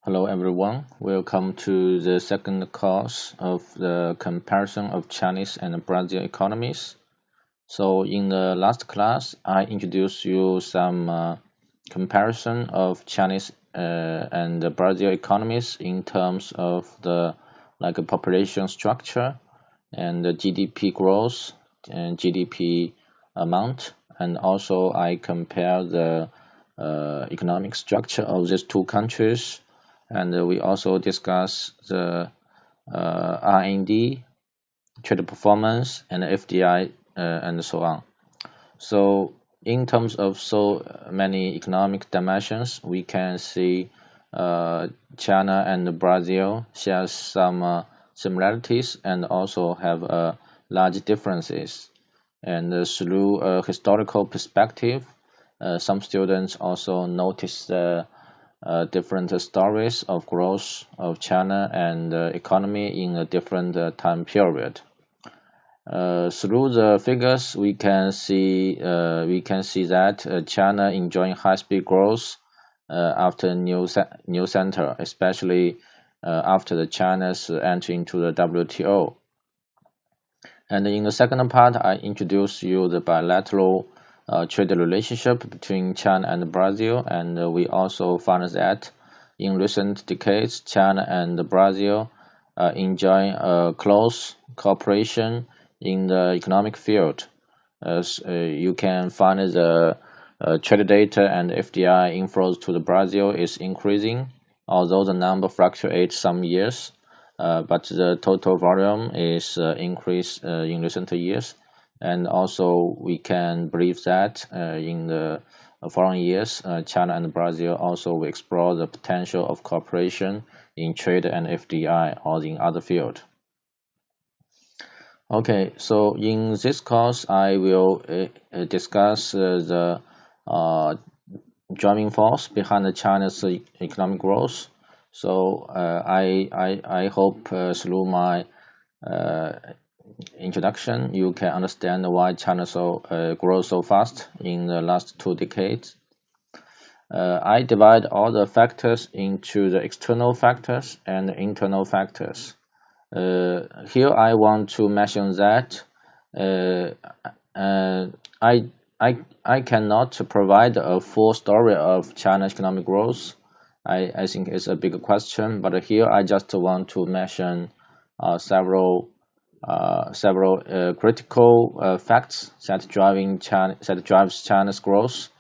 Hello everyone, welcome to the second course of the comparison of Chinese and Brazil economies. So in the last class, I introduced you some comparison of Chinese and the Brazil economies in terms of the population structure and the GDP growth and GDP amount, and also I compare the economic structure of these two countries, and we also discuss the R&D, trade performance, and FDI, and so on. So in terms of so many economic dimensions, we can see China and Brazil share some similarities and also have large differences. And through a historical perspective, some students also notice the different stories of growth of China and economy in a different time period. Through the figures, we can see that China enjoying high-speed growth after new center, especially after the China's entry into the WTO. And in the second part, I introduce you the bilateral trade relationship between China and Brazil, and we also found that in recent decades, China and Brazil enjoy close cooperation in the economic field. As you can find the trade data and FDI inflows to the Brazil is increasing, although the number fluctuates some years, but the total volume is increased in recent years. And also we can believe that in the following years, China and Brazil also will explore the potential of cooperation in trade and FDI or in other fields. Okay, so in this course, I will discuss the driving force behind China's economic growth. So I hope through my introduction, you can understand why China grows so fast in the last 2 decades. I divide all the factors into the external factors and the internal factors. Here I want to mention that I cannot provide a full story of China's economic growth. I think it's a big question, but here I just want to mention several critical facts that drives China's growth,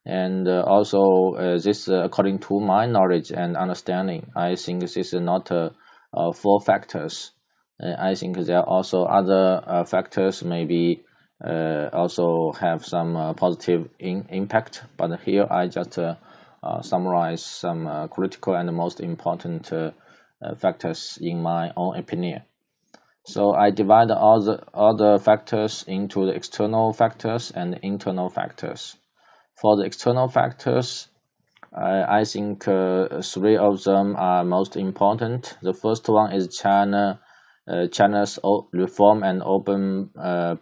and also this according to my knowledge and understanding, I think this is not four factors. I think there are also other factors maybe also have some positive impact, but here I just summarize some critical and most important factors in my own opinion. So I divide all the factors into the external factors and internal factors. For the external factors, I think three of them are most important. The first one is China's reform and open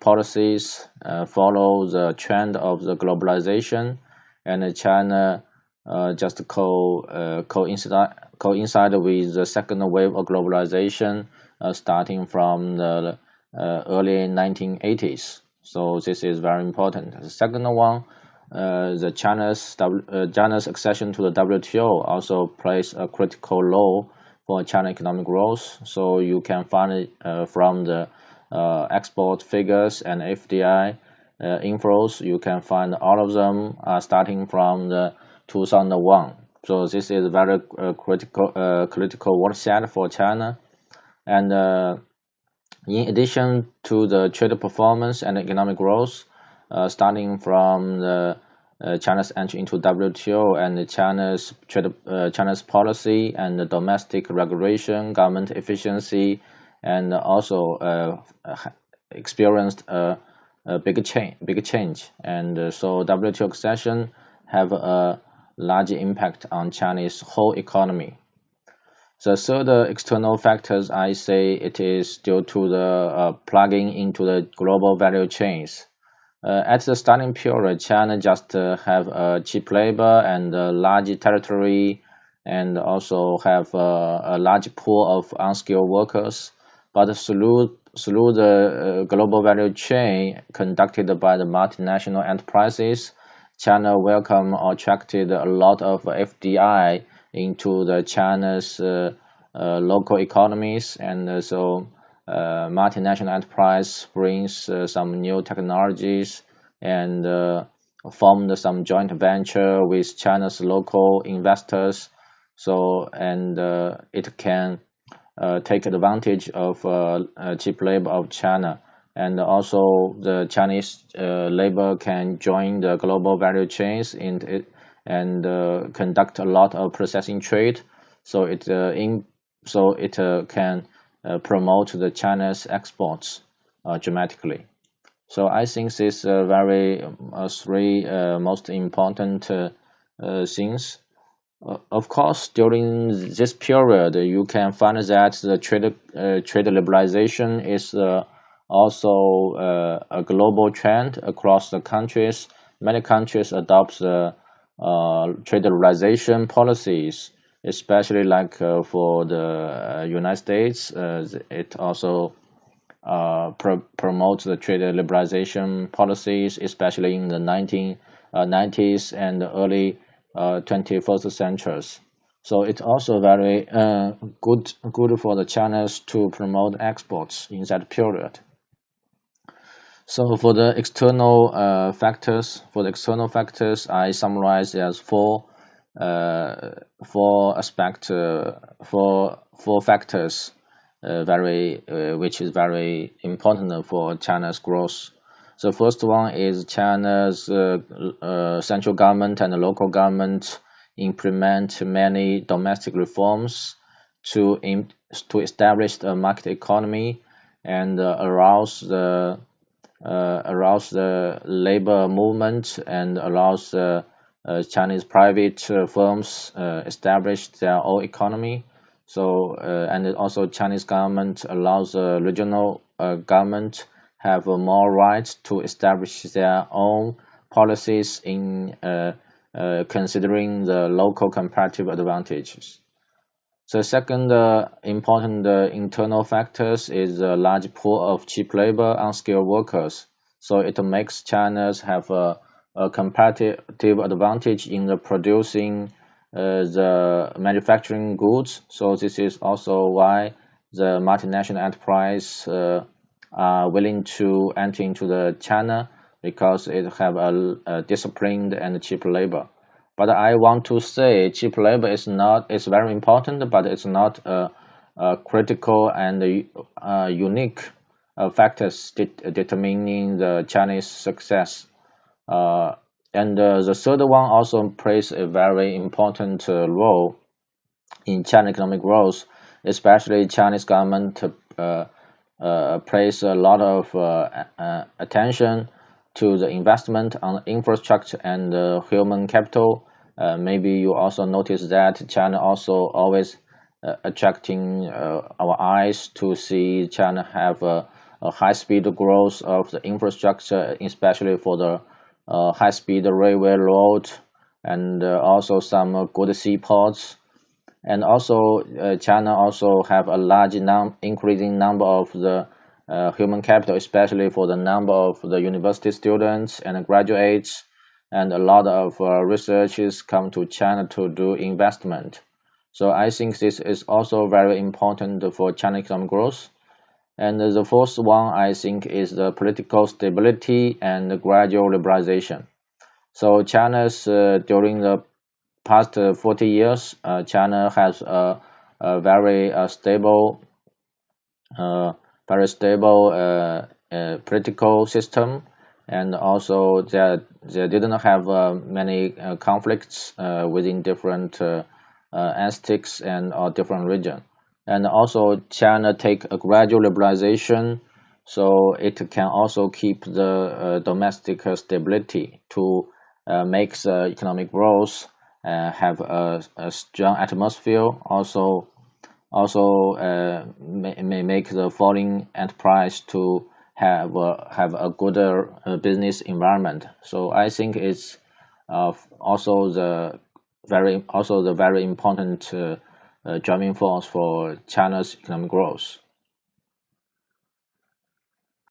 policies follow the trend of the globalization, and China just coincide with the second wave of globalization starting from the early 1980s. So this is very important. The second one, China's accession to the WTO also plays a critical role for China economic growth. So you can find it from the export figures and FDI inflows. You can find all of them starting from the 2001. So this is very critical watershed for China. And in addition to the trade performance and economic growth, starting from the China's entry into WTO and China's policy and the domestic regulation, government efficiency, and also experienced a big change. And so WTO accession have a large impact on Chinese whole economy. The third external factors, I say it is due to the plugging into the global value chains. At the starting period, China just have cheap labor and large territory and also have a large pool of unskilled workers. But through the global value chain conducted by the multinational enterprises, China welcomed or attracted a lot of FDI into the China's local economies, and so multinational enterprise brings some new technologies and formed some joint venture with China's local investors. So and it can take advantage of cheap labor of China, and also the Chinese labor can join the global value chains in it and conduct a lot of processing trade. So it can promote the China's exports dramatically. So I think this very three most important things. Of course, during this period, you can find that the trade liberalization is also a global trend across the countries. Many countries adopt the trade liberalization policies, especially like for the United States. It also promotes the trade liberalization policies, especially in the 1990s and the early 21st centuries. So it's also very good for the Chinese to promote exports in that period. So for the external factors, I summarize as four aspect, four factors, which is very important for China's growth. The first one is China's central government and local government implement many domestic reforms to establish the market economy and arouse the labor movement and allows Chinese private firms establish their own economy. So and also Chinese government allows the regional government have more rights to establish their own policies in considering the local comparative advantages. The second important internal factors is a large pool of cheap labor, unskilled workers. So it makes China have a competitive advantage in the producing the manufacturing goods. So this is also why the multinational enterprise are willing to enter into the China because it have a disciplined and cheap labor. But I want to say cheap labor is very important, but it's not a critical and unique factors determining the Chinese success. And the third one also plays a very important role in China economic growth, especially Chinese government place a lot of attention to the investment on infrastructure and human capital. Maybe you also notice that China also always attracting our eyes to see China have a high-speed growth of the infrastructure, especially for the high-speed railway road and also some good seaports. And also China also have a large increasing number of the human capital, especially for the number of the university students and graduates, and a lot of researchers come to China to do investment. So I think this is also very important for China economic growth. And the fourth one I think is the political stability and the gradual liberalization. So China's during the past 40 years, China has a very stable political system, and also they didn't have many conflicts within different entities and or different region. And also China take a gradual liberalization, so it can also keep the domestic stability to make the economic growth have a strong atmosphere. Also may make the foreign enterprise to have a good business environment. So I think it's also very also the very important driving force for China's economic growth.